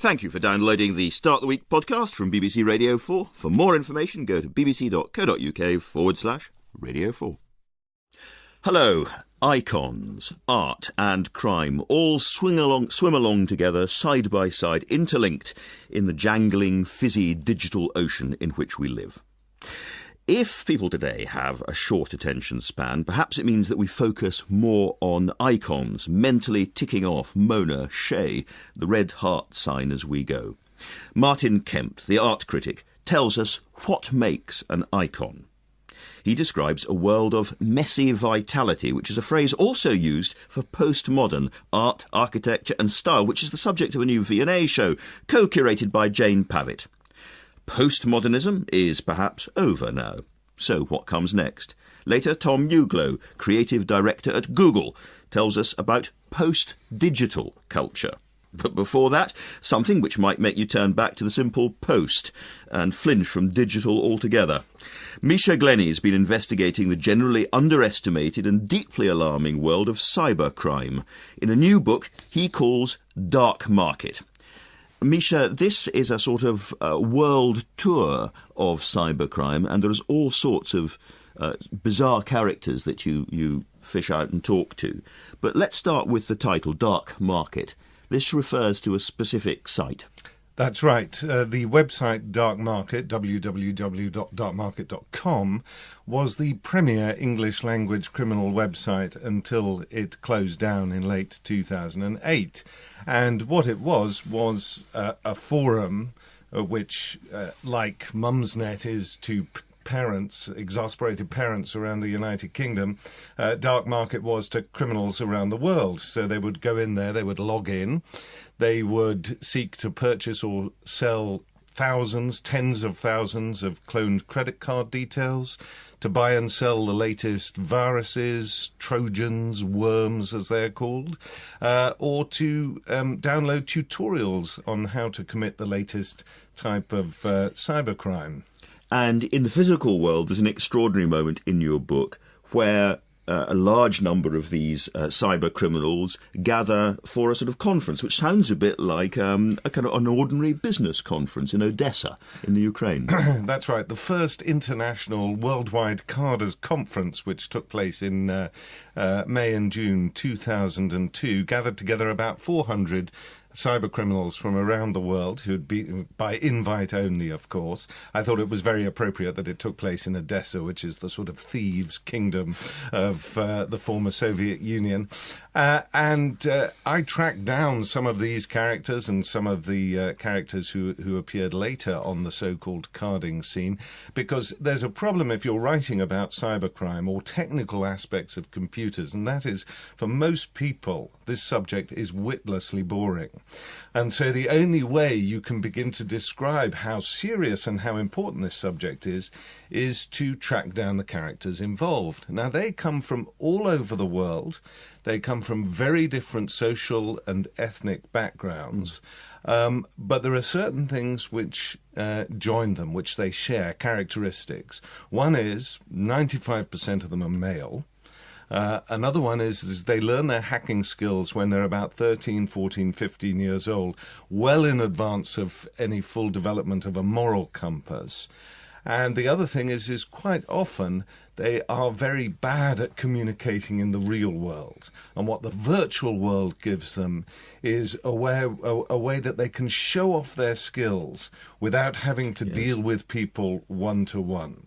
Thank you for downloading the Start the Week podcast from BBC Radio 4. For more information, go to bbc.co.uk/Radio 4. Hello. Icons, art and crime all swim along together, side by side, interlinked in the jangling, fizzy digital ocean in which we live. If people today have a short attention span, perhaps it means that we focus more on icons, mentally ticking off Mona, Shea, the red heart sign as we go. Martin Kemp, the art critic, tells us what makes an icon. He describes a world of messy vitality, which is a phrase also used for postmodern art, architecture and style, which is the subject of a new V&A show, co-curated by Jane Pavitt. Postmodernism is perhaps over now. So what comes next? Later, Tom Uglow, creative director at Google, tells us about post-digital culture. But before that, something which might make you turn back to the simple post and flinch from digital altogether. Misha Glenny has been investigating the generally underestimated and deeply alarming world of cybercrime in a new book he calls Dark Market. Misha, this is a sort of world tour of cybercrime, and there's all sorts of bizarre characters that you fish out and talk to. But let's start with the title, Dark Market. This refers to a specific site. That's right. The website Dark Market, www.darkmarket.com, was the premier English-language criminal website until it closed down in late 2008. And what it was a forum which, like Mumsnet is to parents, exasperated parents around the United Kingdom, Dark Market was to criminals around the world. So they would go in there, they would log in, they would seek to purchase or sell thousands, tens of thousands of cloned credit card details, to buy and sell the latest viruses, trojans, worms as they're called, or to download tutorials on how to commit the latest type of cybercrime. And in the physical world, there's an extraordinary moment in your book where a large number of these cyber criminals gather for a sort of conference, which sounds a bit like a kind of an ordinary business conference in Odessa in the Ukraine. That's right. The first international worldwide carders conference, which took place in May and June 2002, gathered together about 400 cyber criminals from around the world, who'd be by invite only, of course. I thought it was very appropriate that it took place in Odessa, which is the sort of thieves' kingdom of the former Soviet Union. And I tracked down some of these characters and some of the characters who appeared later on the so-called carding scene, because there's a problem if you're writing about cybercrime or technical aspects of computers, and that is, for most people, this subject is witlessly boring. And so the only way you can begin to describe how serious and how important this subject is to track down the characters involved. Now, they come from all over the world. They come from very different social and ethnic backgrounds. But there are certain things which join them, which they share, characteristics. One is 95% of them are male. Another one is they learn their hacking skills when they're about 13, 14, 15 years old, well in advance of any full development of a moral compass. And the other thing is quite often they are very bad at communicating in the real world. And what the virtual world gives them is a way that they can show off their skills without having to deal with people one-to-one.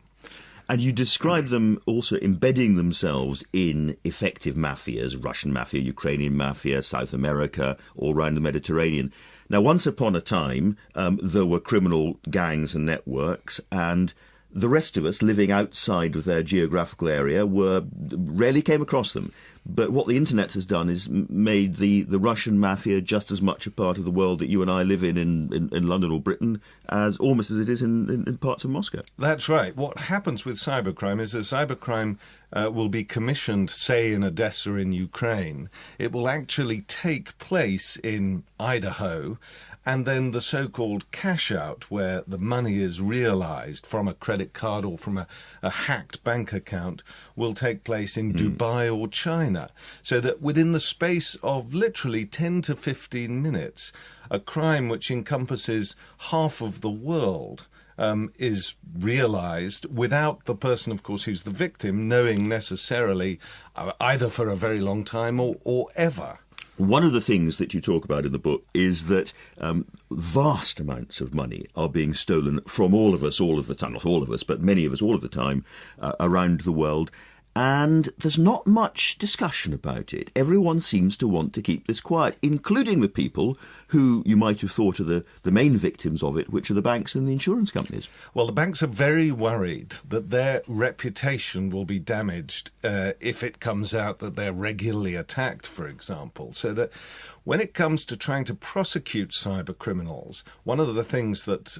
And you describe them also embedding themselves in effective mafias, Russian mafia, Ukrainian mafia, South America, all around the Mediterranean. Now, once upon a time, there were criminal gangs and networks, and the rest of us living outside of their geographical area rarely came across them. But what the internet has done is made the Russian mafia just as much a part of the world that you and I live in London or Britain as almost as it is in parts of Moscow. That's right. What happens with cybercrime is that cybercrime will be commissioned, say, in Odessa in Ukraine. It will actually take place in Idaho, and then the so-called cash out, where the money is realized from a credit card or from a hacked bank account, will take place in Dubai or China. So that within the space of literally 10 to 15 minutes, a crime which encompasses half of the world is realized without the person, of course, who's the victim, knowing necessarily either for a very long time or ever. One of the things that you talk about in the book is that vast amounts of money are being stolen from all of us, all of the time, not all of us, but many of us, all of the time, around the world. And there's not much discussion about it. Everyone seems to want to keep this quiet, including the people who you might have thought are the main victims of it, which are the banks and the insurance companies. Well, the banks are very worried that their reputation will be damaged if it comes out that they're regularly attacked, for example. So that when it comes to trying to prosecute cyber criminals, one of the things that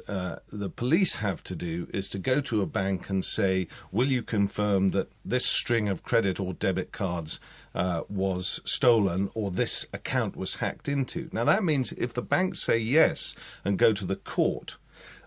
the police have to do is to go to a bank and say, will you confirm that this string of credit or debit cards was stolen or this account was hacked into? Now, that means if the banks say yes and go to the court,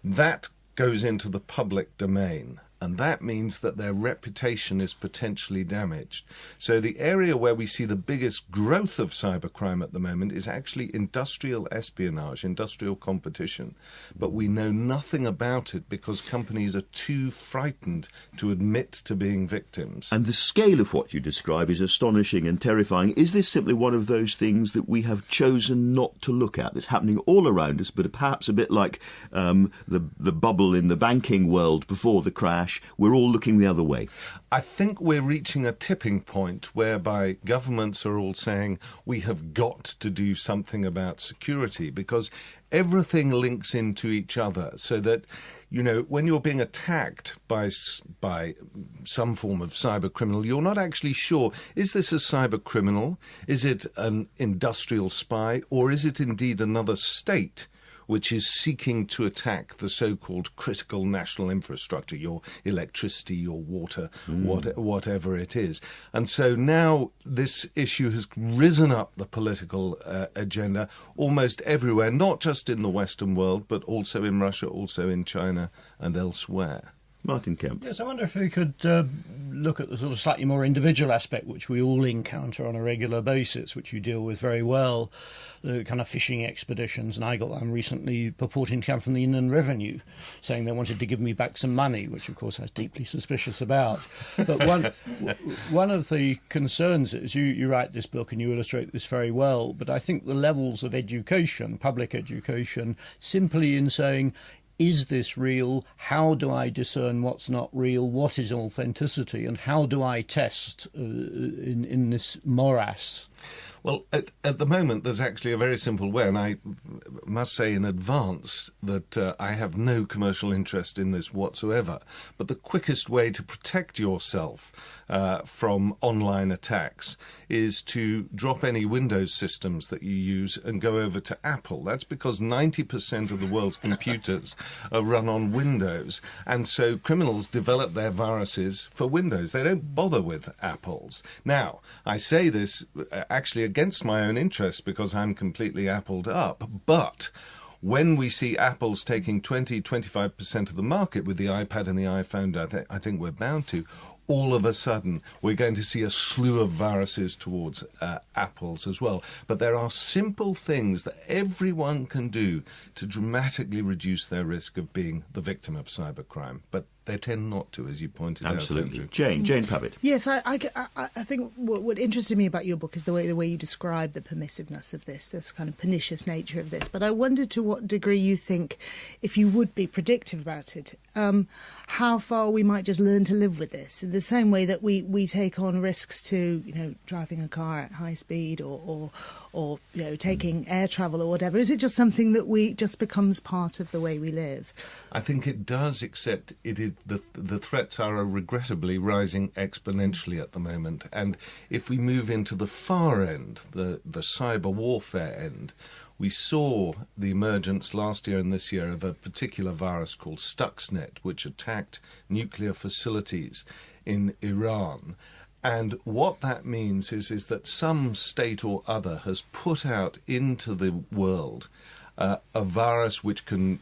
that goes into the public domain. And that means that their reputation is potentially damaged. So the area where we see the biggest growth of cybercrime at the moment is actually industrial espionage, industrial competition. But we know nothing about it because companies are too frightened to admit to being victims. And the scale of what you describe is astonishing and terrifying. Is this simply one of those things that we have chosen not to look at? That's happening all around us, but perhaps a bit like the bubble in the banking world before the crash. We're all looking the other way. I think we're reaching a tipping point whereby governments are all saying we have got to do something about security because everything links into each other so that, you know, when you're being attacked by some form of cyber criminal, you're not actually sure, is this a cyber criminal? Is it an industrial spy? Or is it indeed another state which is seeking to attack the so-called critical national infrastructure, your electricity, your water, whatever it is. And so now this issue has risen up the political agenda almost everywhere, not just in the Western world, but also in Russia, also in China and elsewhere. Martin Kemp. Yes, I wonder if we could look at the sort of slightly more individual aspect which we all encounter on a regular basis, which you deal with very well, the kind of fishing expeditions. And I got one recently purporting to come from the Inland Revenue, saying they wanted to give me back some money, which of course I was deeply suspicious about. But one of the concerns is, you write this book and you illustrate this very well, but I think the levels of education, public education, simply in saying, is this real? How do I discern what's not real? What is authenticity? And how do I test in this morass? Well, at the moment, there's actually a very simple way, and I must say in advance that I have no commercial interest in this whatsoever. But the quickest way to protect yourself from online attacks is to drop any Windows systems that you use and go over to Apple. That's because 90% of the world's computers are run on Windows. And so criminals develop their viruses for Windows. They don't bother with Apple's. Now, I say this actually against my own interest because I'm completely appled up. But when we see Apple's taking 20-25% of the market with the iPad and the iPhone, I think we're bound to. All of a sudden, we're going to see a slew of viruses towards Apple's as well. But there are simple things that everyone can do to dramatically reduce their risk of being the victim of cybercrime. But they tend not to, as you pointed out. Absolutely. Jane Pavitt. Yes, I think what interested me about your book is the way you describe the permissiveness of this kind of pernicious nature of this. But I wondered to what degree you think, if you would be predictive about it, how far we might just learn to live with this, in the same way that we take on risks to, driving a car at high speed or taking air travel or whatever. Is it just something that just becomes part of the way we live? I think it does, except the threats are regrettably rising exponentially at the moment. And if we move into the far end, the cyber warfare end, we saw the emergence last year and this year of a particular virus called Stuxnet, which attacked nuclear facilities in Iran. And what that means is that some state or other has put out into the world a virus which can,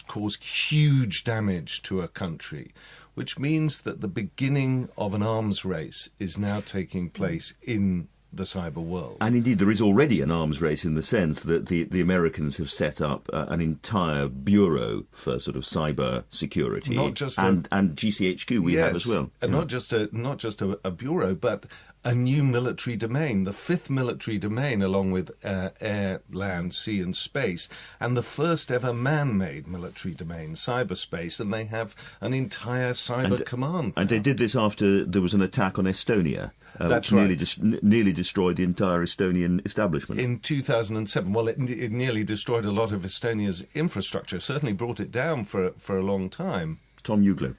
cause huge damage to a country, which means that the beginning of an arms race is now taking place in the cyber world. And indeed, there is already an arms race in the sense that the Americans have set up an entire bureau for sort of cyber security. Not just and GCHQ we have as well. And not just a bureau, but a new military domain, the fifth military domain, along with air, land, sea and space, and the first ever man-made military domain, cyberspace, and they have an entire cyber command. And they did this after there was an attack on Estonia, That's which right. nearly destroyed the entire Estonian establishment. In 2007, well, it nearly destroyed a lot of Estonia's infrastructure, certainly brought it down for a long time. Tom Uglow.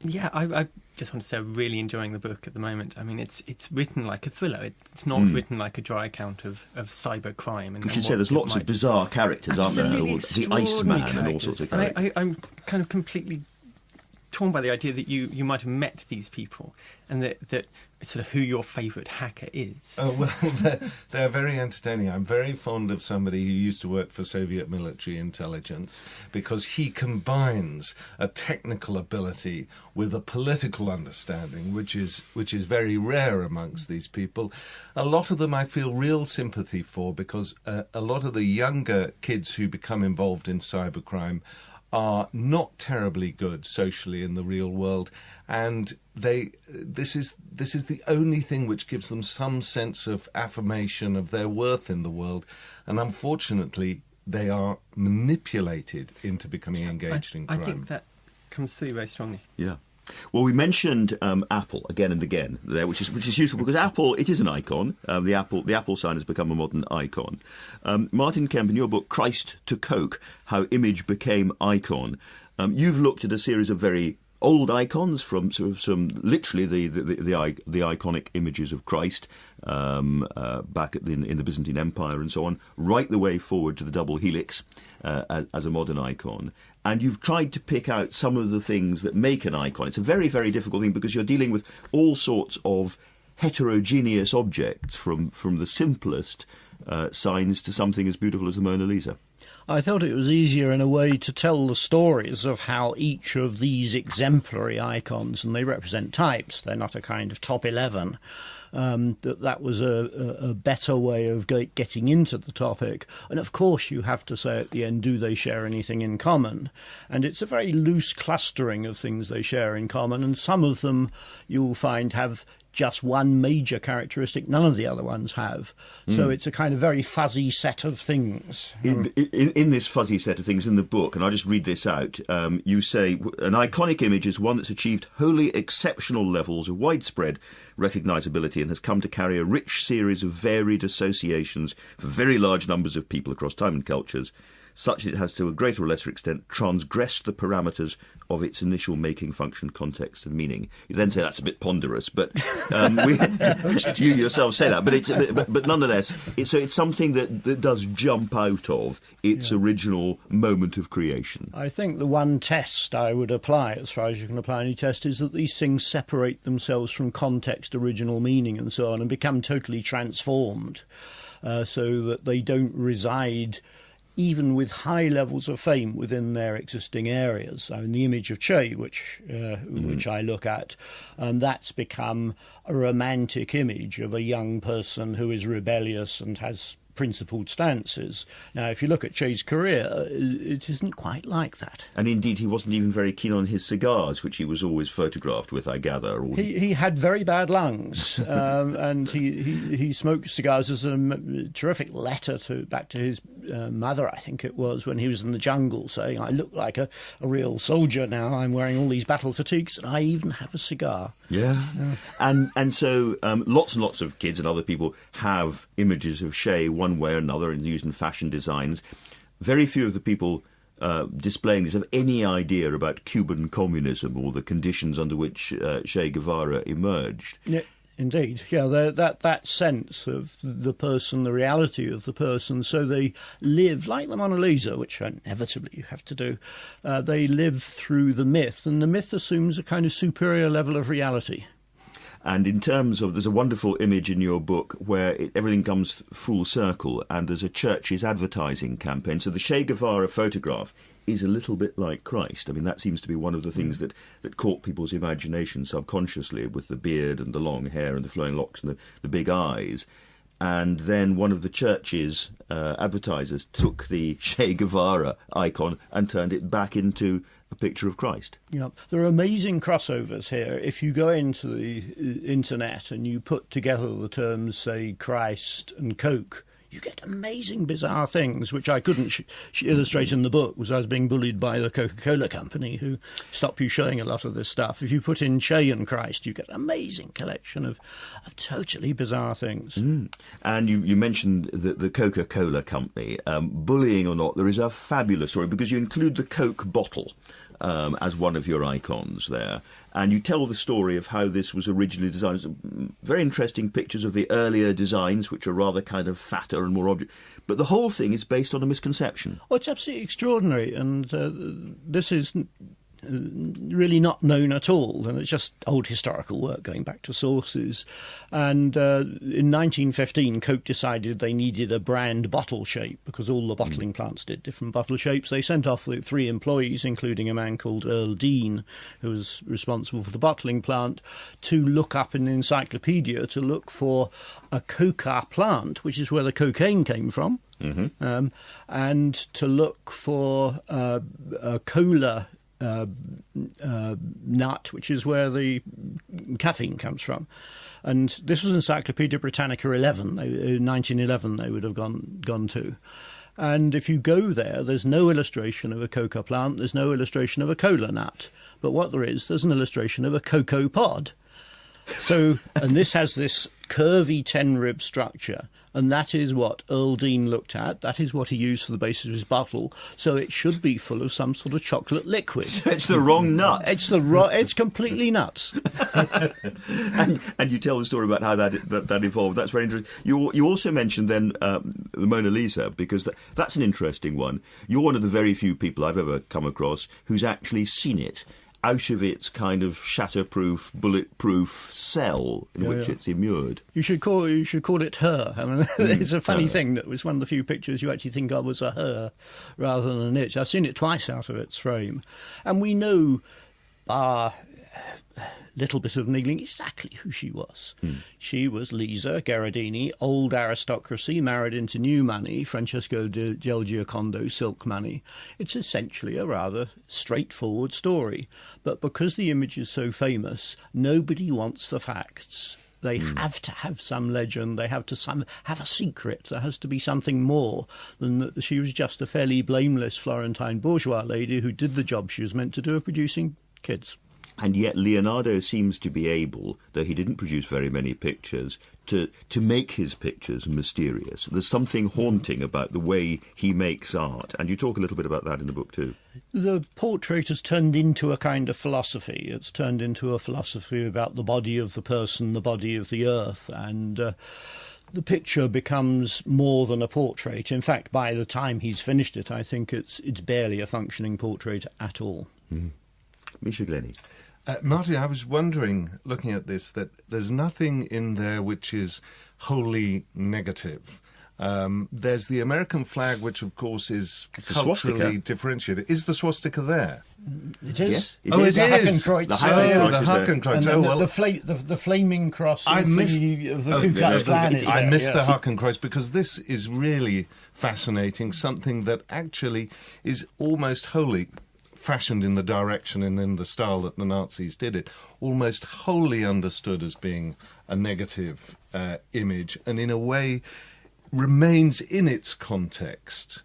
Yeah, I just want to say I'm really enjoying the book at the moment. I mean, it's written like a thriller. It's not written like a dry account of cyber crime. And you should say there's lots of bizarre characters, aren't there? The Iceman and all sorts of characters. I'm kind of completely torn by the idea that you might have met these people and that sort of who your favourite hacker is. Oh, well, they're very entertaining. I'm very fond of somebody who used to work for Soviet military intelligence because he combines a technical ability with a political understanding, which is very rare amongst these people. A lot of them I feel real sympathy for because a lot of the younger kids who become involved in cybercrime are not terribly good socially in the real world, and this is the only thing which gives them some sense of affirmation of their worth in the world, and unfortunately they are manipulated into becoming engaged in crime. I think that comes through very strongly. Yeah. Well, we mentioned Apple again and again there, which is useful because Apple, it is an icon. The Apple sign has become a modern icon. Martin Kemp, in your book "Christ to Coke: How Image Became Icon," you've looked at a series of very old icons from sort of some literally the iconic images of Christ back in the Byzantine Empire and so on, right the way forward to the double helix as a modern icon. And you've tried to pick out some of the things that make an icon. It's a very, very difficult thing because you're dealing with all sorts of heterogeneous objects, from the simplest signs to something as beautiful as the Mona Lisa. I thought it was easier in a way to tell the stories of how each of these exemplary icons, and they represent types, they're not a kind of top 11, that was a better way of getting into the topic. And of course you have to say at the end, do they share anything in common? And it's a very loose clustering of things they share in common, and some of them you'll find have just one major characteristic none of the other ones have. So it's a kind of very fuzzy set of things. In this fuzzy set of things in the book, and I'll just read this out, you say, an iconic image is one that's achieved wholly exceptional levels of widespread recognisability and has come to carry a rich series of varied associations for very large numbers of people across time and cultures, such that it has to a greater or lesser extent transgressed the parameters of its initial making, function, context and meaning. You then say that's a bit ponderous, but you yourself say that. But nonetheless, it's something that does jump out of its original moment of creation. I think the one test I would apply, as far as you can apply any test, is that these things separate themselves from context, original meaning and so on, and become totally transformed, so that they don't reside even with high levels of fame within their existing areas. So in the image of Che, which I look at, that's become a romantic image of a young person who is rebellious and has principled stances. Now, if you look at Che's career, it isn't quite like that. And indeed, he wasn't even very keen on his cigars, which he was always photographed with, I gather. He had very bad lungs, and he smoked cigars as a terrific letter back to his mother, I think it was, when he was in the jungle, saying, I look like a real soldier now. I'm wearing all these battle fatigues, and I even have a cigar. Yeah. And so lots and lots of kids and other people have images of Che one way or another and used in fashion designs. Very few of the people displaying this have any idea about Cuban communism or the conditions under which Che Guevara emerged. Yeah, indeed. Yeah, that sense of the person, the reality of the person. So they live, like the Mona Lisa, which inevitably you have to do, they live through the myth, and the myth assumes a kind of superior level of reality. And in terms of, there's a wonderful image in your book where everything comes full circle, and there's a church's advertising campaign. So the Che Guevara photograph is a little bit like Christ. I mean, that seems to be one of the things that caught people's imagination subconsciously, with the beard and the long hair and the flowing locks and the big eyes. And then one of the church's advertisers took the Che Guevara icon and turned it back into a picture of Christ. Yeah, there are amazing crossovers here. If you go into the internet and you put together the terms, say, Christ and Coke, you get amazing, bizarre things, which I couldn't illustrate in the book, because I was being bullied by the Coca-Cola company, who stopped you showing a lot of this stuff. If you put in Che and Christ, you get an amazing collection of totally bizarre things. Mm. And you mentioned the Coca-Cola company. Bullying or not, there is a fabulous story, because you include the Coke bottle as one of your icons there. And you tell the story of how this was originally designed. Very interesting pictures of the earlier designs, which are rather kind of fatter and more object. But the whole thing is based on a misconception. Oh, it's absolutely extraordinary. And this is really not known at all, and it's just old historical work going back to sources. And in 1915, Coke decided they needed a brand bottle shape, because all the bottling plants did different bottle shapes. They sent off the 3 employees, including a man called Earl Dean, who was responsible for the bottling plant, to look up in the encyclopedia to look for a coca plant, which is where the cocaine came from, and to look for a cola nut, which is where the caffeine comes from. And this was Encyclopaedia Britannica 1911 they would have gone to. And if you go there, there's no illustration of a coca plant, there's no illustration of a cola nut. But what there's an illustration of a cocoa pod. So, and this has this curvy 10-rib structure, and that is what Earl Dean looked at. That is what he used for the basis of his bottle. So it should be full of some sort of chocolate liquid. So it's the wrong nut. It's completely nuts. and you tell the story about how that evolved. That's very interesting. You also mentioned then the Mona Lisa, because that's an interesting one. You're one of the very few people I've ever come across who's actually seen it out of its kind of shatterproof, bulletproof cell in which it's immured. You should call it her. I mean, it's a funny thing that was one of the few pictures you actually think of as a her rather than an it. I've seen it twice out of its frame, and we know little bit of niggling exactly who she was. She was Lisa Gherardini, old aristocracy, married into new money, Francesco del Giocondo, silk money. It's essentially a rather straightforward story. But because the image is so famous, nobody wants the facts. They have to have some legend. They have to have a secret. There has to be something more than that she was just a fairly blameless Florentine bourgeois lady who did the job she was meant to do of producing kids. And yet Leonardo seems to be able, though he didn't produce very many pictures, to make his pictures mysterious. There's something haunting about the way he makes art, and you talk a little bit about that in the book too. The portrait has turned into a kind of philosophy. It's turned into a philosophy about the body of the person, the body of the earth, and the picture becomes more than a portrait. In fact, by the time he's finished it, I think it's barely a functioning portrait at all. Misha Glenny. Marty, I was wondering, looking at this, that there's nothing in there which is wholly negative. There's the American flag, which, of course, is culturally differentiated. Is the swastika there? It is. Yes, it is. The Hakenkreuz. The Hakenkreuz. The flaming cross of the Ku Klux Klan is there. I missed the Hakenkreuz, because this is really fascinating, something that actually is almost wholly fashioned in the direction and in the style that the Nazis did it, almost wholly understood as being a negative image, and in a way remains in its context,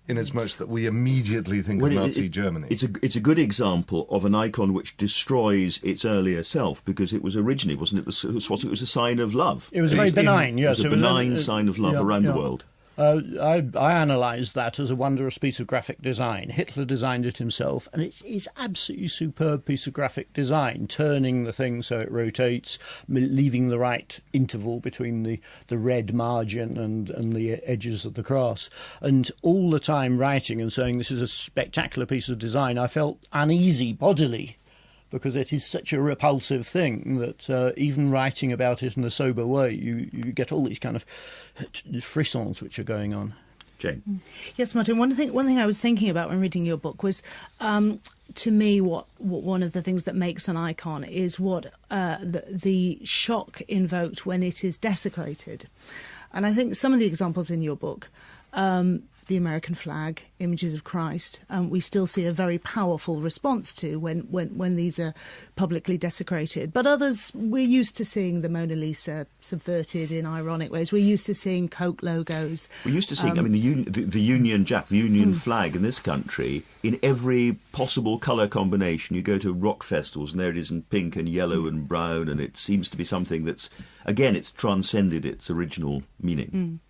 inasmuch that we immediately think of Nazi Germany. It's a good example of an icon which destroys its earlier self, because it was originally, wasn't it, it was a sign of love. It was very benign, yes. It was a benign sign of love around the world. I analysed that as a wondrous piece of graphic design. Hitler designed it himself, and it is absolutely superb piece of graphic design, turning the thing so it rotates, leaving the right interval between the red margin and the edges of the cross. And all the time writing and saying this is a spectacular piece of design, I felt uneasy bodily because it is such a repulsive thing that even writing about it in a sober way, you get all these kind of frissons which are going on. Jane? Yes, Martin, one thing I was thinking about when reading your book was, to me, what one of the things that makes an icon is what the shock invoked when it is desecrated. And I think some of the examples in your book, the American flag, images of Christ, we still see a very powerful response to when these are publicly desecrated. But others, we're used to seeing the Mona Lisa subverted in ironic ways. We're used to seeing Coke logos. We're used to seeing, the Union Jack, the Union flag in this country, in every possible colour combination. You go to rock festivals and there it is in pink and yellow and brown, and it seems to be something that's, again, it's transcended its original meaning.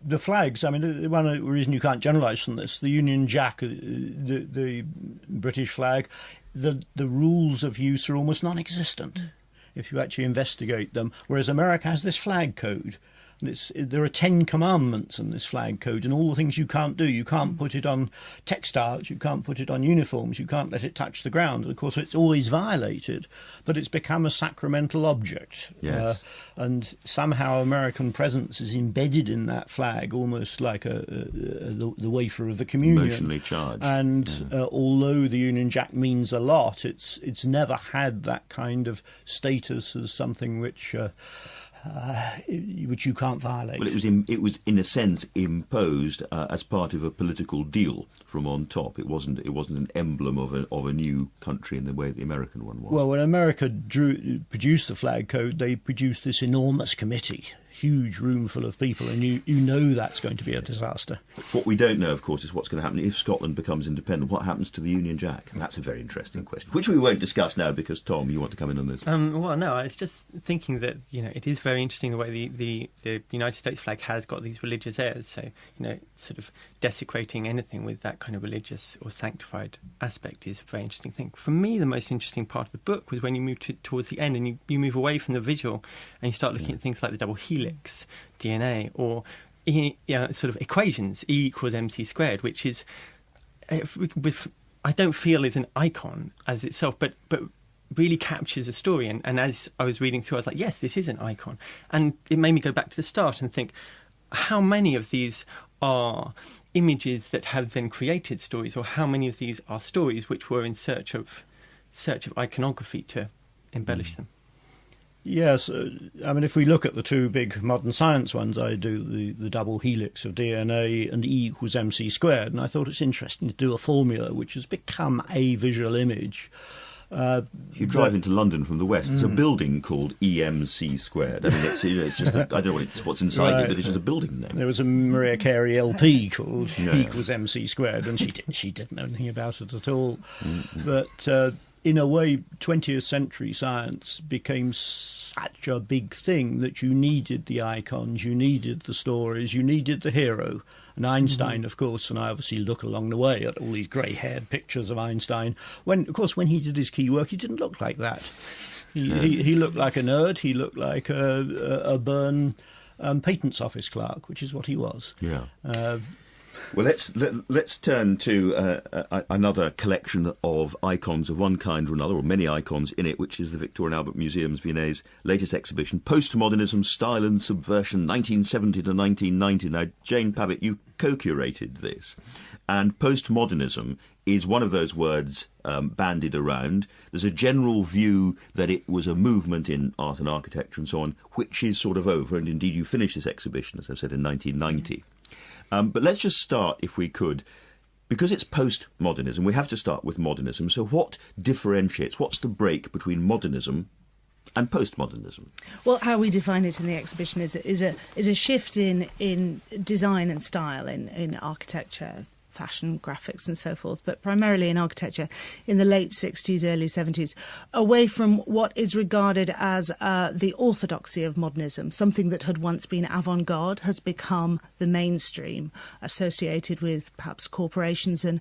The flags, I mean, one reason you can't generalise from this, the Union Jack, the British flag, the rules of use are almost non-existent if you actually investigate them, whereas America has this flag code. And there are 10 commandments in this flag code, and all the things you can't do. You can't put it on textiles, you can't put it on uniforms, you can't let it touch the ground. And of course, it's always violated, but it's become a sacramental object. Yes. And somehow American presence is embedded in that flag, almost like the wafer of the communion. Emotionally charged. And although the Union Jack means a lot, it's never had that kind of status as something which you can't violate. Well, it was in a sense imposed as part of a political deal from on top. It wasn't an emblem of a new country in the way the American one was. Well, when America produced the flag code, they produced this enormous committee, huge room full of people, and you know that's going to be a disaster. What we don't know, of course, is what's going to happen if Scotland becomes independent. What happens to the Union Jack? And that's a very interesting question, which we won't discuss now because, Tom, you want to come in on this. Well, no, I was just thinking that, it is very interesting the way the United States flag has got these religious airs. So, sort of desecrating anything with that kind of religious or sanctified aspect is a very interesting thing. For me, the most interesting part of the book was when you move towards the end and you move away from the visual and you start looking at things like the double helix, DNA, or sort of equations, E equals mc squared, which is, I don't feel is an icon as itself, but really captures a story. And as I was reading through, I was like, yes, this is an icon. And it made me go back to the start and think, how many of these are images that have then created stories, or how many of these are stories which were in search of iconography to embellish them? Yes, I mean, if we look at the two big modern science ones, I do the double helix of DNA and E equals mc squared, and I thought it's interesting to do a formula which has become a visual image. You drive into London from the west, there's a building called EMC squared. I mean, it's just, I don't know what's inside it, but it's just a building name. There was a Maria Carey LP called E equals mc squared, and she didn't know anything about it at all. But in a way, 20th century science became such a big thing that you needed the icons, you needed the stories, you needed the hero. And Einstein, of course, and I obviously look along the way at all these grey-haired pictures of Einstein. When he did his key work, he didn't look like that. He looked like a nerd. He looked like a Bern patents office clerk, which is what he was. Yeah. Well, let's turn to another collection of icons of one kind or another, or many icons in it, which is the Victoria and Albert Museum's Vienna's latest exhibition, Postmodernism, Style and Subversion, 1970 to 1990. Now, Jane Pavitt, you co-curated this, and postmodernism is one of those words bandied around. There's a general view that it was a movement in art and architecture and so on, which is sort of over, and indeed you finished this exhibition, as I said, in 1990. Yes. But let's just start, if we could, because it's postmodernism, we have to start with modernism. So what differentiates, what's the break between modernism and postmodernism? Well, how we define it in the exhibition is a shift in design and style in architecture, fashion, graphics and so forth, but primarily in architecture in the late 60s, early 70s, away from what is regarded as the orthodoxy of modernism. Something that had once been avant-garde has become the mainstream, associated with perhaps corporations and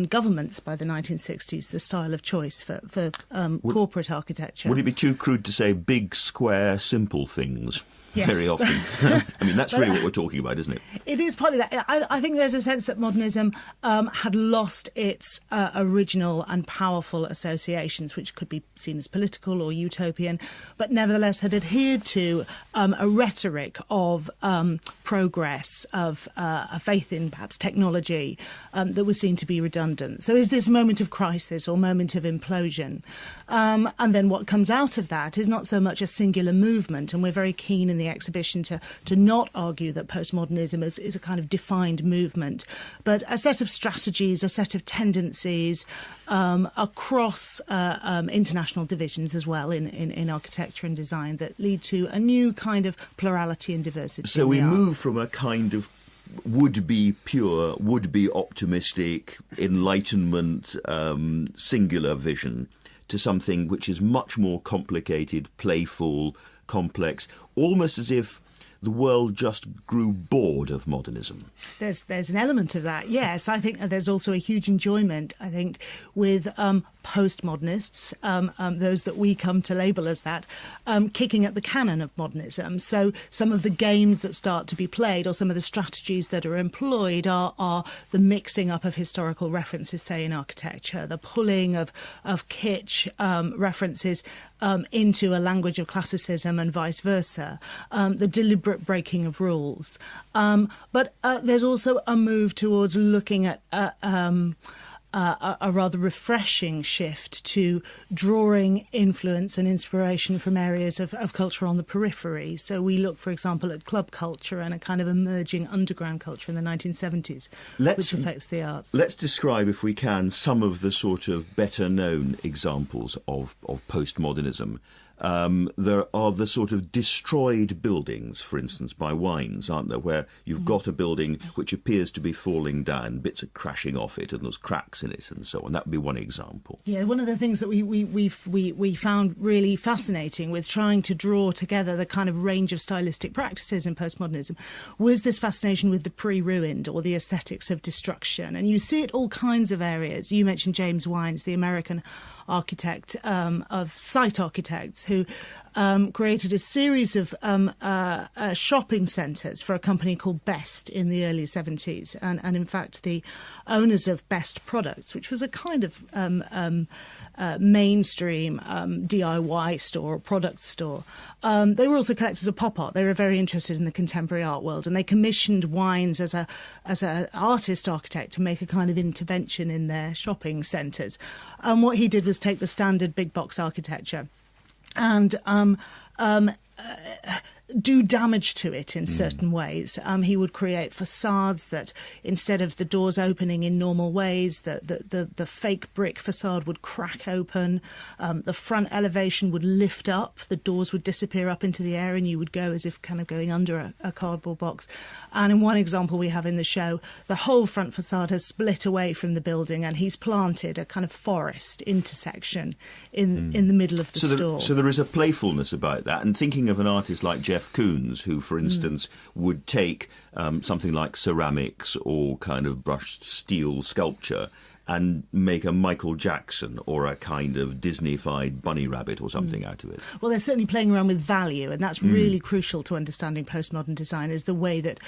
governments by the 1960s, the style of choice for corporate architecture. Would it be too crude to say big, square, simple things? Yes. very often. I mean, that's really what we're talking about, isn't it? It is partly that. I think there's a sense that modernism had lost its original and powerful associations, which could be seen as political or utopian, but nevertheless had adhered to a rhetoric of progress, of a faith in perhaps technology that was seen to be redundant. So is this moment of crisis or moment of implosion? And then what comes out of that is not so much a singular movement, and we're very keen in the exhibition to not argue that postmodernism is a kind of defined movement, but a set of strategies, a set of tendencies across international divisions as well in architecture and design that lead to a new kind of plurality and diversity. So we move from a kind of would-be pure, would-be optimistic, enlightenment, singular vision to something which is much more complicated, playful, complex, almost as if the world just grew bored of modernism. There's an element of that, yes. I think there's also a huge enjoyment, I think, with postmodernists, those that we come to label as that, kicking at the canon of modernism. So some of the games that start to be played or some of the strategies that are employed are the mixing up of historical references, say, in architecture, the pulling of kitsch references into a language of classicism and vice versa, the deliberate breaking of rules. But there's also a move towards looking at a rather refreshing shift to drawing influence and inspiration from areas of culture on the periphery. So we look, for example, at club culture and a kind of emerging underground culture in the 1970s, which affects the arts. Let's describe, if we can, some of the sort of better-known examples of postmodernism. There are the sort of destroyed buildings, for instance, by wines, aren't there, where you've got a building which appears to be falling down, bits are crashing off it, and there's cracks in it, and so on. That would be one example. Yeah, one of the things that we found really fascinating with trying to draw together the kind of range of stylistic practices in postmodernism was this fascination with the pre-ruined or the aesthetics of destruction. And you see it all kinds of areas. You mentioned James Wines, the American architect of site architects who created a series of shopping centres for a company called Best in the early 70s. And in fact, the owners of Best Products, which was a kind of mainstream DIY store or product store, they were also collectors of pop art. They were very interested in the contemporary art world, and they commissioned Wines as an artist architect to make a kind of intervention in their shopping centres. And what he did was take the standard big box architecture and do damage to it in certain ways. He would create facades that, instead of the doors opening in normal ways, the fake brick facade would crack open, the front elevation would lift up, the doors would disappear up into the air, and you would go as if kind of going under a cardboard box. And in one example we have in the show, the whole front facade has split away from the building, and he's planted a kind of forest intersection in the middle of the store. So there is a playfulness about that. And thinking of an artist like Jeff Koons, who, for instance, would take something like ceramics or kind of brushed steel sculpture and make a Michael Jackson or a kind of Disney-fied bunny rabbit or something out of it. Well, they're certainly playing around with value, and that's really crucial to understanding postmodern design, is the way that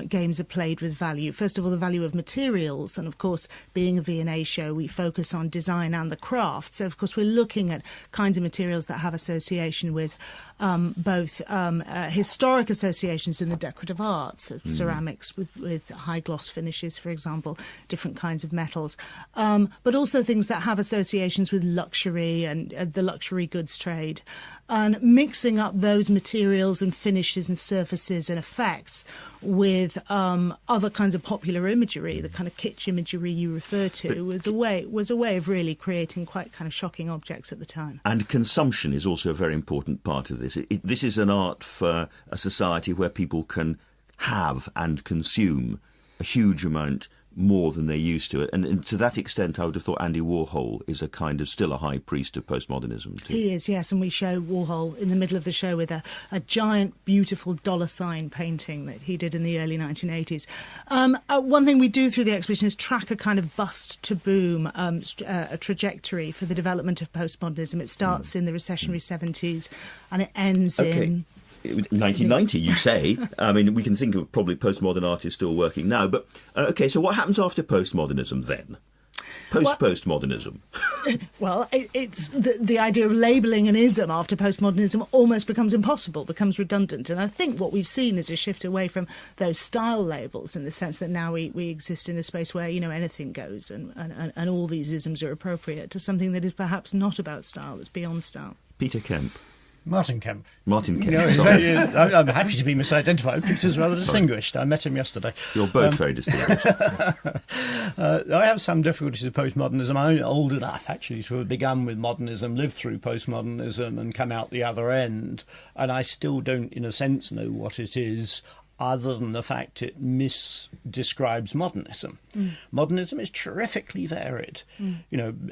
games are played with value. First of all, the value of materials, and of course, being a V&A show, we focus on design and the craft. So, of course, we're looking at kinds of materials that have association with both historic associations in the decorative arts, ceramics with high gloss finishes, for example, different kinds of metals, but also things that have associations with luxury and the luxury goods trade, and mixing up those materials and finishes and surfaces and effects with other kinds of popular imagery, the kind of kitsch imagery you refer to, was a way of really creating quite kind of shocking objects at the time. And consumption is also a very important part of this. This is an art for a society where people can have and consume a huge amount more than they used to. And to that extent, I would have thought Andy Warhol is a kind of still a high priest of postmodernism too. He is, yes, and we show Warhol in the middle of the show with a giant, beautiful dollar sign painting that he did in the early 1980s. One thing we do through the exhibition is track a kind of bust to boom a trajectory for the development of postmodernism. It starts in the recessionary 70s and it ends in... 1990, you say. I mean, we can think of probably postmodern artists still working now. But, OK, so what happens after postmodernism then? Postmodernism. Well, it's the idea of labelling an ism after postmodernism almost becomes impossible, becomes redundant. And I think what we've seen is a shift away from those style labels, in the sense that now we exist in a space where, anything goes and all these isms are appropriate, to something that is perhaps not about style, that's beyond style. Peter Kemp. Martin Kemp. Martin Kemp. I'm happy to be misidentified. Peter's rather distinguished. I met him yesterday. You're both very distinguished. I have some difficulties with postmodernism. I'm old enough, actually, to have begun with modernism, lived through postmodernism and come out the other end. And I still don't, in a sense, know what it is, other than the fact it misdescribes modernism. Modernism is terrifically varied.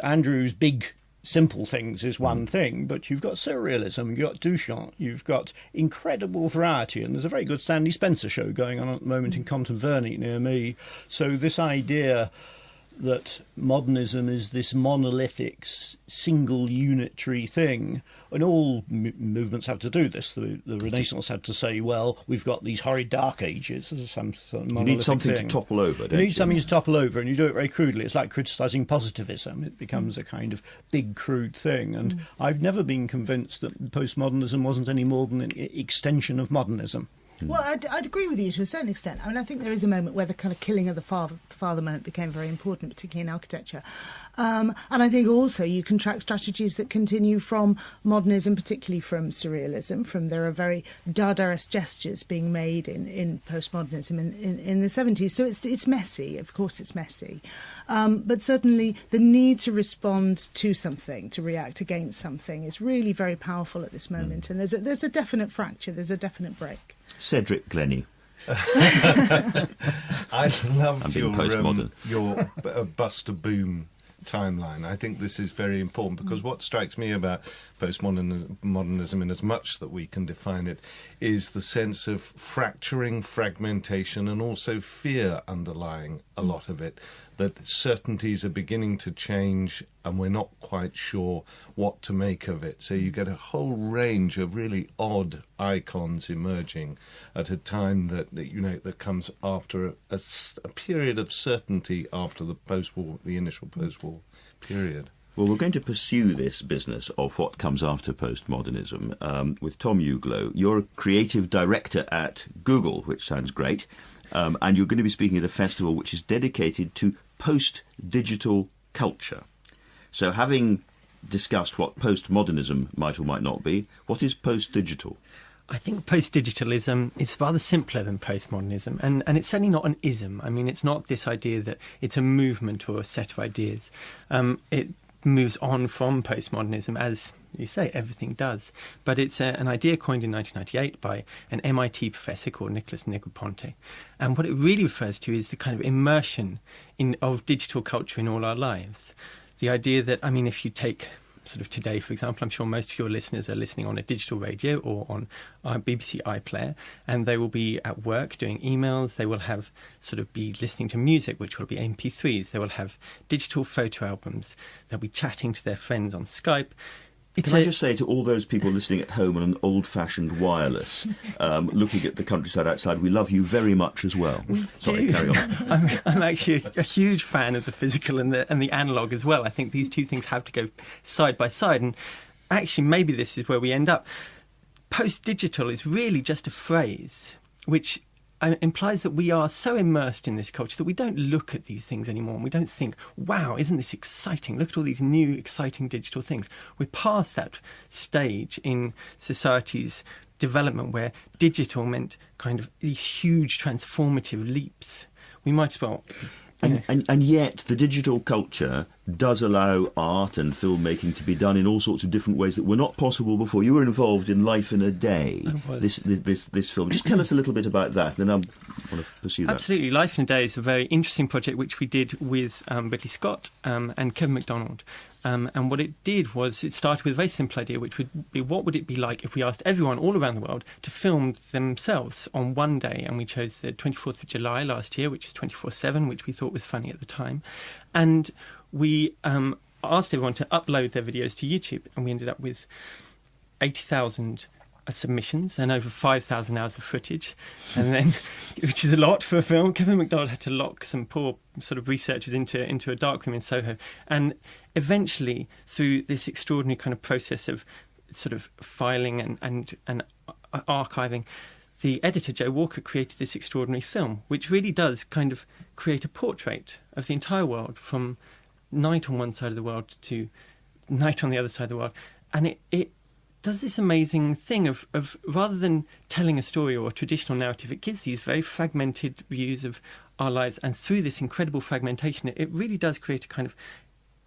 Andrew's big simple things is one thing, but you've got surrealism, you've got Duchamp, you've got incredible variety, and there's a very good Stanley Spencer show going on at the moment in Compton Vernet near me. So this idea that modernism is this monolithic, single unitary thing, and all movements have to do this. The Renaissance had to say, well, we've got these horrid Dark Ages. This is some monolithic You need something thing. to topple over, don't you? You need something to topple over, and you do it very crudely. It's like criticising positivism. It becomes a kind of big, crude thing. And I've never been convinced that postmodernism wasn't any more than an extension of modernism. Well, I'd agree with you to a certain extent. I mean, I think there is a moment where the kind of killing of the father moment became very important, particularly in architecture. And I think also you can track strategies that continue from modernism, particularly from surrealism. There are very Dadaist gestures being made in postmodernism in the 70s. So it's messy. Of course, it's messy. But certainly the need to respond to something, to react against something, is really very powerful at this moment. And there's a definite fracture. There's a definite break. Cedric Glenny. I loved your Buster Boom timeline. I think this is very important, because what strikes me about postmodernism, in as much that we can define it, is the sense of fracturing, fragmentation, and also fear underlying a lot of it, that certainties are beginning to change and we're not quite sure what to make of it. So you get a whole range of really odd icons emerging at a time that comes after a period of certainty after the initial post-war period. Well, we're going to pursue this business of what comes after postmodernism with Tom Uglow. You're a creative director at Google, which sounds great, and you're going to be speaking at a festival which is dedicated to post-digital culture. So having discussed what postmodernism might or might not be, what is post-digital? I think post-digitalism is rather simpler than postmodernism, and it's certainly not an ism. I mean, it's not this idea that it's a movement or a set of ideas. It moves on from postmodernism, as you say, everything does. But it's an idea coined in 1998 by an MIT professor called Nicholas Negroponte. And what it really refers to is the kind of immersion of digital culture in all our lives. The idea that, I mean, if you take sort of today, for example, I'm sure most of your listeners are listening on a digital radio or on our BBC iPlayer, and they will be at work doing emails. They will have be listening to music, which will be MP3s. They will have digital photo albums. They'll be chatting to their friends on Skype. Can I just say to all those people listening at home on an old-fashioned wireless, looking at the countryside outside, we love you very much as well. Sorry, carry on. I'm actually a huge fan of the physical and the analogue as well. I think these two things have to go side by side, and actually maybe this is where we end up. Post-digital is really just a phrase which implies that we are so immersed in this culture that we don't look at these things anymore, and we don't think, wow, isn't this exciting? Look at all these new, exciting digital things. We're past that stage in society's development where digital meant kind of these huge transformative leaps. We might as well... And yet the digital culture does allow art and filmmaking to be done in all sorts of different ways that were not possible before. You were involved in Life in a Day, this film. Just tell us a little bit about that, and then I want to pursue that. Absolutely. Life in a Day is a very interesting project which we did with Ridley Scott and Kevin MacDonald. And what it did was it started with a very simple idea, which would be, what would it be like if we asked everyone all around the world to film themselves on one day? And we chose the 24th of July last year, which is 24/7, which we thought was funny at the time. And we asked everyone to upload their videos to YouTube, and we ended up with 80,000 submissions and over 5,000 hours of footage, and then, which is a lot for a film. Kevin MacDonald had to lock some poor sort of researchers into a darkroom in Soho, and eventually, through this extraordinary kind of process of sort of filing and archiving, the editor, Joe Walker, created this extraordinary film, which really does kind of create a portrait of the entire world, from night on one side of the world to night on the other side of the world. And it does this amazing thing of rather than telling a story or a traditional narrative, it gives these very fragmented views of our lives. And through this incredible fragmentation, it really does create a kind of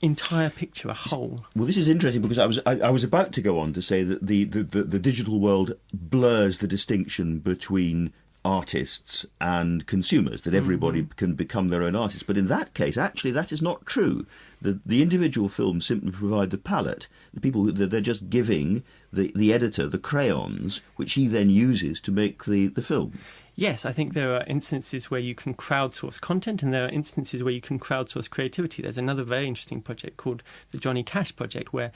entire picture, a whole. Well, this is interesting because I was about to go on to say that the digital world blurs the distinction between artists and consumers, that everybody can become their own artist. But in that case, actually, that is not true. The individual films simply provide the palette. The people, they're just giving the editor the crayons, which he then uses to make the film. Yes, I think there are instances where you can crowdsource content, and there are instances where you can crowdsource creativity. There's another very interesting project called the Johnny Cash Project, where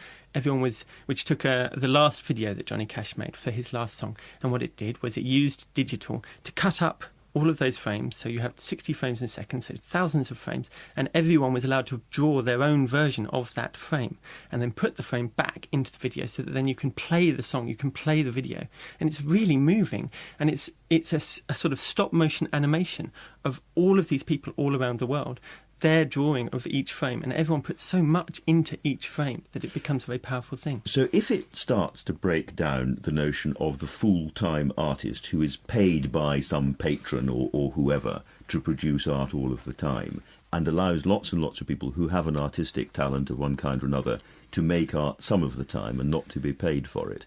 which took the last video that Johnny Cash made for his last song, and what it did was it used digital to cut up all of those frames, so you have 60 frames in a second, so thousands of frames, and everyone was allowed to draw their own version of that frame and then put the frame back into the video so that then you can play the song, you can play the video. And it's really moving, and it's a sort of stop motion animation of all of these people all around the world, their drawing of each frame, and everyone puts so much into each frame that it becomes a very powerful thing. So if it starts to break down the notion of the full-time artist who is paid by some patron or whoever to produce art all of the time, and allows lots and lots of people who have an artistic talent of one kind or another to make art some of the time and not to be paid for it,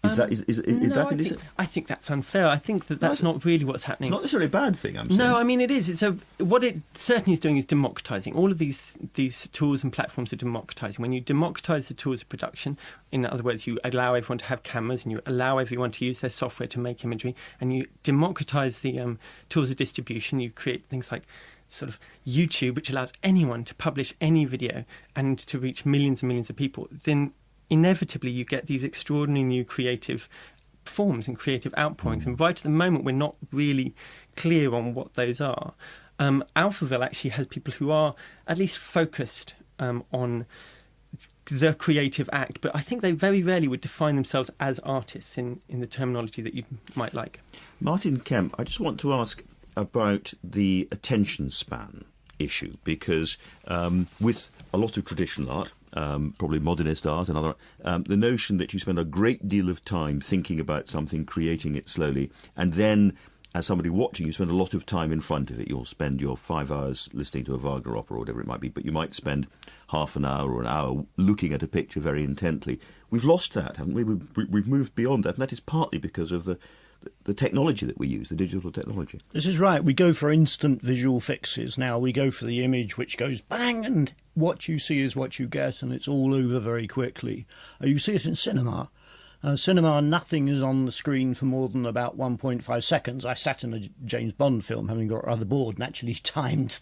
is that illicit? I think that's unfair. I think that's not really what's happening. It's not necessarily a bad thing, I'm saying. No, I mean, it is. What it certainly is doing is democratising. All of these tools and platforms are democratising. When you democratise the tools of production, in other words, you allow everyone to have cameras and you allow everyone to use their software to make imagery, and you democratise the tools of distribution, you create things like sort of YouTube, which allows anyone to publish any video and to reach millions and millions of people, then inevitably you get these extraordinary new creative forms and creative outpourings. And right at the moment, we're not really clear on what those are. Alphaville actually has people who are at least focused on the creative act, but I think they very rarely would define themselves as artists in the terminology that you might like. Martin Kemp, I just want to ask about the attention span issue, because with a lot of traditional art, probably modernist art and other, the notion that you spend a great deal of time thinking about something, creating it slowly, and then as somebody watching, you spend a lot of time in front of it. You'll spend your 5 hours listening to a Wagner opera or whatever it might be, but you might spend half an hour or an hour looking at a picture very intently. We've lost that, haven't we? We've moved beyond that, and that is partly because of the technology that we use, the digital technology. This is right. We go for instant visual fixes now. We go for the image which goes bang, and what you see is what you get, and it's all over very quickly. You see it in cinema. Cinema, nothing is on the screen for more than about 1.5 seconds. I sat in a James Bond film, having got rather bored, and actually timed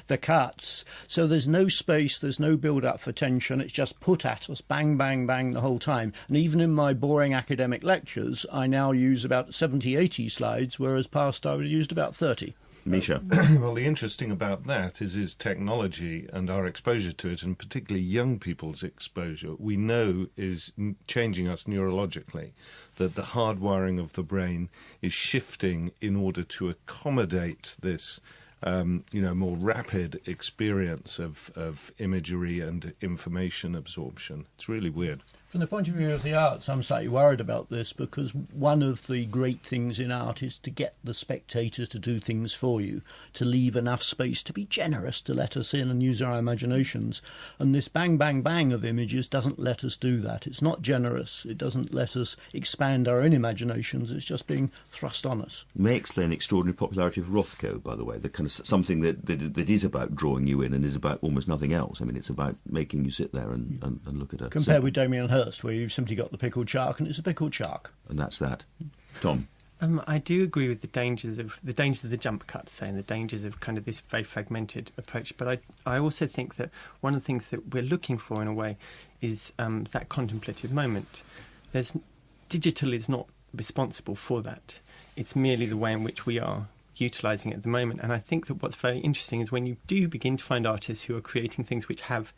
the cuts. So there's no space, there's no build-up for tension. It's just put at us, bang, bang, bang, the whole time. And even in my boring academic lectures, I now use about 70, 80 slides, whereas past I would have used about 30. Misha. Well, the interesting about that is technology and our exposure to it, and particularly young people's exposure, we know is changing us neurologically, that the hardwiring of the brain is shifting in order to accommodate this more rapid experience of imagery and information absorption. It's really weird. From the point of view of the arts, I'm slightly worried about this, because one of the great things in art is to get the spectator to do things for you, to leave enough space to be generous, to let us in and use our imaginations. And this bang, bang, bang of images doesn't let us do that. It's not generous. It doesn't let us expand our own imaginations. It's just being thrust on us. May explain the extraordinary popularity of Rothko, by the way, the kind of something that is about drawing you in and is about almost nothing else. I mean, it's about making you sit there and look at a... Compared with Damien Hirst, where you've simply got the pickled shark, and it's a pickled shark. And that's that. Tom? I do agree with the dangers of the jump cut, say, and the dangers of kind of this very fragmented approach. But I also think that one of the things that we're looking for, in a way, is that contemplative moment. There's digital is not responsible for that. It's merely the way in which we are utilising it at the moment. And I think that what's very interesting is when you do begin to find artists who are creating things which have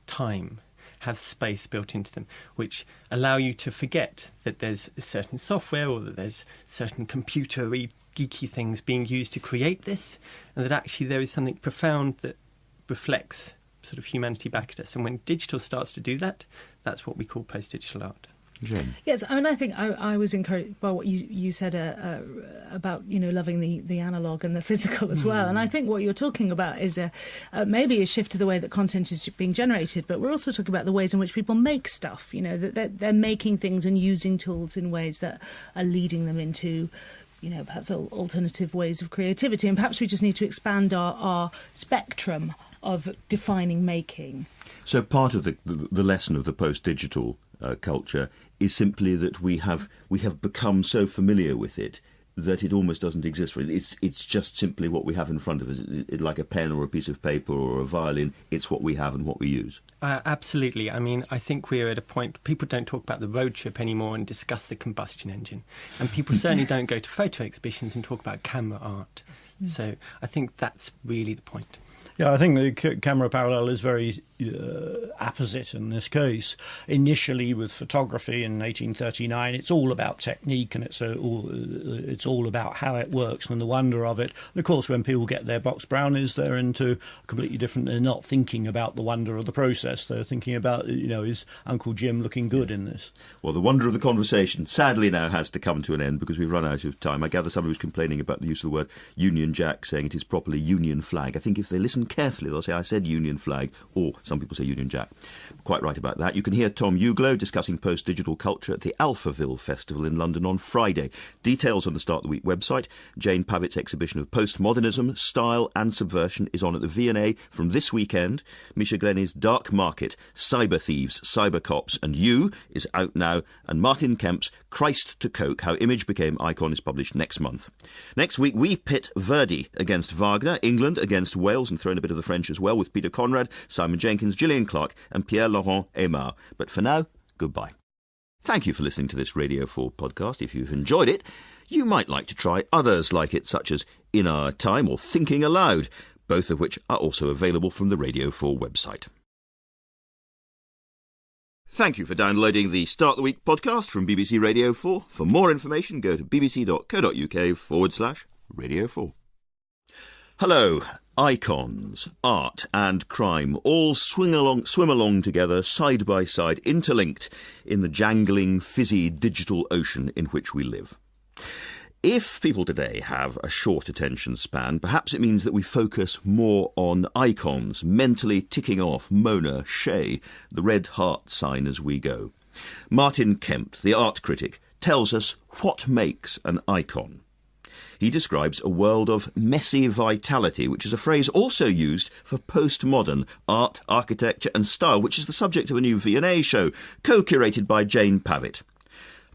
time, have space built into them, which allow you to forget that there's certain software or that there's certain computer-y, geeky things being used to create this, and that actually there is something profound that reflects sort of humanity back at us. And when digital starts to do that, that's what we call post-digital art. Jane. Yes, I mean, I think I was encouraged by what you said about, loving the analogue and the physical as well. And I think what you're talking about is maybe a shift to the way that content is being generated, but we're also talking about the ways in which people make stuff, that they're making things and using tools in ways that are leading them into, perhaps alternative ways of creativity. And perhaps we just need to expand our spectrum of defining making. So part of the lesson of the post-digital culture is simply that we have become so familiar with it that it almost doesn't exist for it. It's just simply what we have in front of us. It, like a pen or a piece of paper or a violin, it's what we have and what we use. Absolutely. I mean, I think we're at a point, people don't talk about the road trip anymore and discuss the combustion engine. And people certainly don't go to photo exhibitions and talk about camera art. So I think that's really the point. Yeah, I think the camera parallel is very apposite in this case. Initially, with photography in 1839, it's all about technique and it's all about how it works and the wonder of it. And of course, when people get their box brownies, they're into completely different. They're not thinking about the wonder of the process. They're thinking about, is Uncle Jim looking good in this? Well, the wonder of the conversation sadly now has to come to an end because we've run out of time. I gather somebody was complaining about the use of the word Union Jack, saying it is properly Union flag. I think if they listen carefully, they'll say I said Union flag, or some people say Union Jack. Quite right about that. You can hear Tom Uglow discussing post-digital culture at the Alphaville Festival in London on Friday. Details on the Start the Week website. Jane Pavitt's exhibition of postmodernism, style and subversion is on at the V&A from this weekend. Misha Glenny's Dark Market, Cyber Thieves, Cyber Cops and You is out now, and Martin Kemp's Christ to Coke, How Image Became Icon is published next month. Next week we pit Verdi against Wagner, England against Wales, and throw in a bit of the French as well with Peter Conrad, Simon Jenkins, Gillian Clark and Pierre-Laurent Aymar. But for now, goodbye. Thank you for listening to this Radio 4 podcast. If you've enjoyed it, you might like to try others like it, such as In Our Time or Thinking Aloud, both of which are also available from the Radio 4 website. Thank you for downloading the Start the Week podcast from BBC Radio 4. For more information, go to bbc.co.uk/Radio 4. Hello. Icons, art and crime all swim along together, side by side, interlinked in the jangling, fizzy digital ocean in which we live. If people today have a short attention span, perhaps it means that we focus more on icons, mentally ticking off Mona, Shea, the red heart sign as we go. Martin Kemp, the art critic, tells us what makes an icon. He describes a world of messy vitality, which is a phrase also used for postmodern art, architecture and style, which is the subject of a new V&A show, co-curated by Jane Pavitt.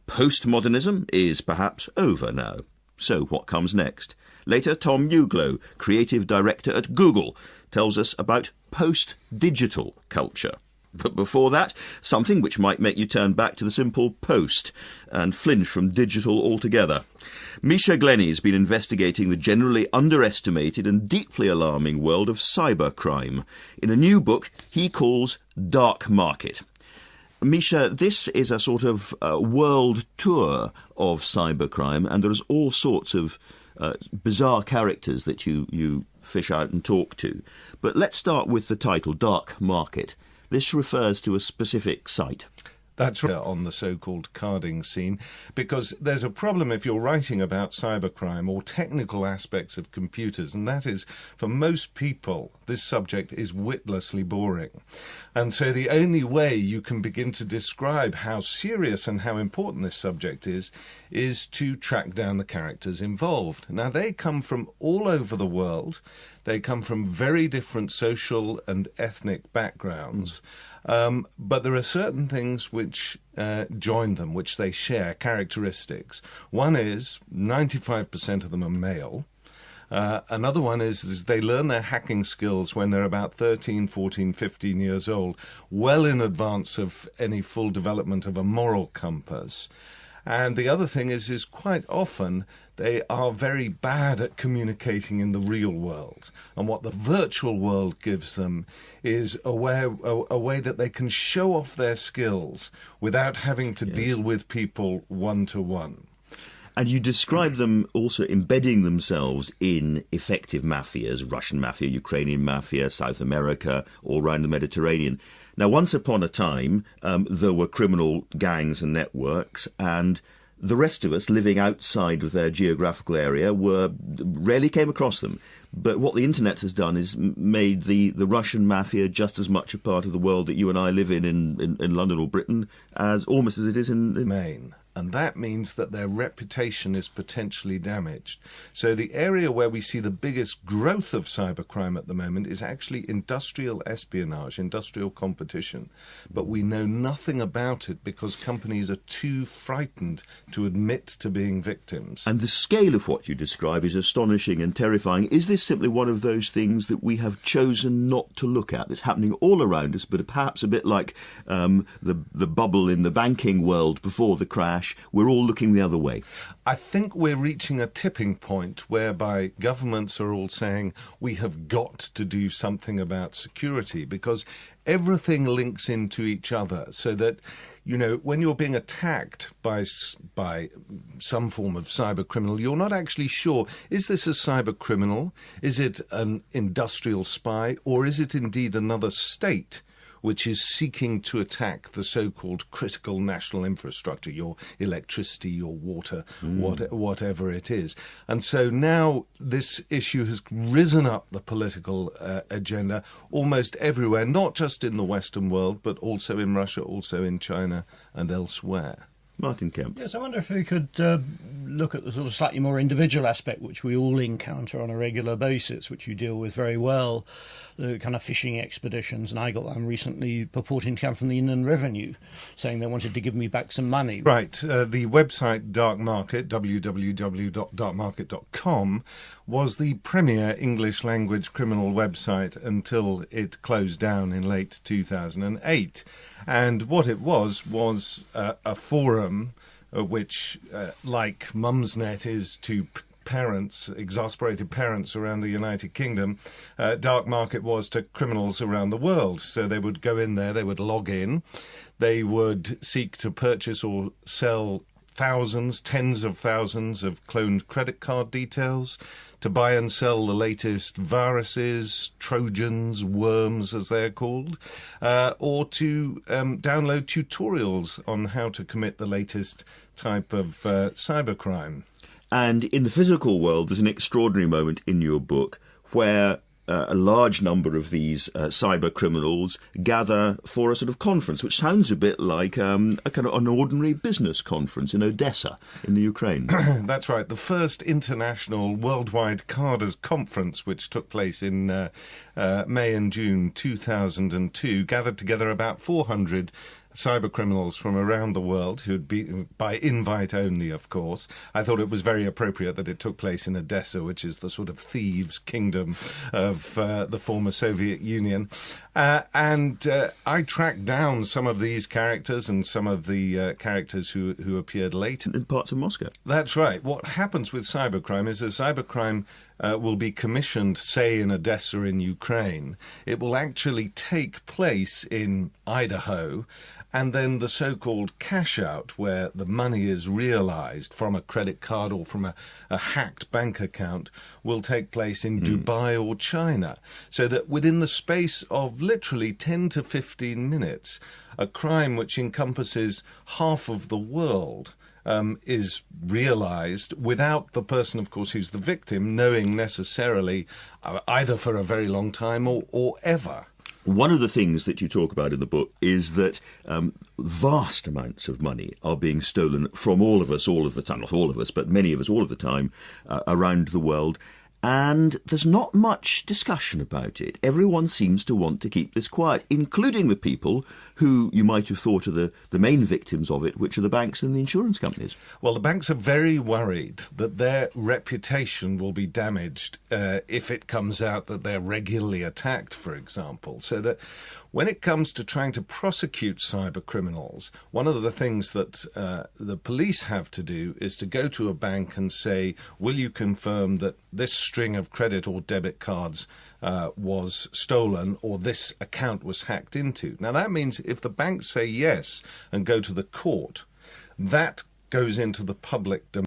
Postmodernism is perhaps over now. So what comes next? Later, Tom Uglow, creative director at Google, tells us about post-digital culture. But before that, something which might make you turn back to the simple post and flinch from digital altogether. Misha Glenny's been investigating the generally underestimated and deeply alarming world of cybercrime in a new book he calls Dark Market. Misha, this is a sort of world tour of cybercrime, and there's all sorts of bizarre characters that you fish out and talk to. But let's start with the title, Dark Market. This refers to a specific site. That's right, on the so-called carding scene, because there's a problem if you're writing about cybercrime or technical aspects of computers, and that is, for most people, this subject is witlessly boring. And so the only way you can begin to describe how serious and how important this subject is to track down the characters involved. Now, they come from all over the world. They come from very different social and ethnic backgrounds. But there are certain things which join them, which they share, characteristics. One is 95% of them are male. Another one is they learn their hacking skills when they're about 13, 14, 15 years old, well in advance of any full development of a moral compass. And the other thing is quite often they are very bad at communicating in the real world. And what the virtual world gives them is a way that they can show off their skills without having to deal with people one-to-one. And you describe them also embedding themselves in effective mafias, Russian mafia, Ukrainian mafia, South America, all around the Mediterranean. Now, once upon a time, there were criminal gangs and networks, and the rest of us living outside of their geographical area rarely came across them. But what the internet has done is made the Russian mafia just as much a part of the world that you and I live in London or Britain as almost as it is in Maine. And that means that their reputation is potentially damaged. So the area where we see the biggest growth of cybercrime at the moment is actually industrial espionage, industrial competition. But we know nothing about it because companies are too frightened to admit to being victims. And the scale of what you describe is astonishing and terrifying. Is this simply one of those things that we have chosen not to look at, that's happening all around us, but perhaps a bit like the bubble in the banking world before the crash? We're all looking the other way. I think we're reaching a tipping point whereby governments are all saying we have got to do something about security because everything links into each other so that, you know, when you're being attacked by some form of cyber criminal, you're not actually sure, is this a cyber criminal? Is it an industrial spy? Or is it indeed another state which is seeking to attack the so-called critical national infrastructure, your electricity, your water, whatever it is. And so now this issue has risen up the political agenda almost everywhere, not just in the Western world, but also in Russia, also in China and elsewhere. Martin Kemp. Yes, I wonder if we could look at the sort of slightly more individual aspect which we all encounter on a regular basis, which you deal with very well, the kind of fishing expeditions. And I got one recently purporting to come from the Inland Revenue, saying they wanted to give me back some money. Right. The website Dark Market, www.darkmarket.com, was the premier English-language criminal website until it closed down in late 2008. And what it was a forum which, like Mumsnet is to parents, exasperated parents around the United Kingdom, Dark Market was to criminals around the world. So they would go in there, they would log in, they would seek to purchase or sell thousands, tens of thousands of cloned credit card details, to buy and sell the latest viruses, Trojans, worms as they're called, or to download tutorials on how to commit the latest type of cybercrime. And in the physical world, there's an extraordinary moment in your book where a large number of these cyber criminals gather for a sort of conference, which sounds a bit like a kind of an ordinary business conference in Odessa, in the Ukraine. That's right. The first international worldwide carders conference, which took place in May and June 2002, gathered together about 400 cyber criminals from around the world, who'd be by invite only, of course. I thought it was very appropriate that it took place in Odessa, which is the sort of thieves' kingdom of the former Soviet Union. And I tracked down some of these characters and some of the characters who appeared later. In parts of Moscow. That's right. What happens with cybercrime is a cybercrime will be commissioned, say, in Odessa in Ukraine. It will actually take place in Idaho, and then the so-called cash-out, where the money is realized from a credit card or from a hacked bank account, will take place in Dubai or China. So that within the space of literally 10 to 15 minutes, a crime which encompasses half of the world is realized without the person, of course, who's the victim, knowing necessarily either for a very long time or ever. One of the things that you talk about in the book is that vast amounts of money are being stolen from all of us, all of the time, not all of us, but many of us, all of the time, around the world. And there's not much discussion about it. Everyone seems to want to keep this quiet, including the people who you might have thought are the main victims of it, which are the banks and the insurance companies. Well, the banks are very worried that their reputation will be damaged if it comes out that they're regularly attacked, for example. So that When it comes to trying to prosecute cyber criminals, one of the things that the police have to do is to go to a bank and say, will you confirm that this string of credit or debit cards was stolen, or this account was hacked into? Now, that means if the banks say yes and go to the court, that goes into the public domain.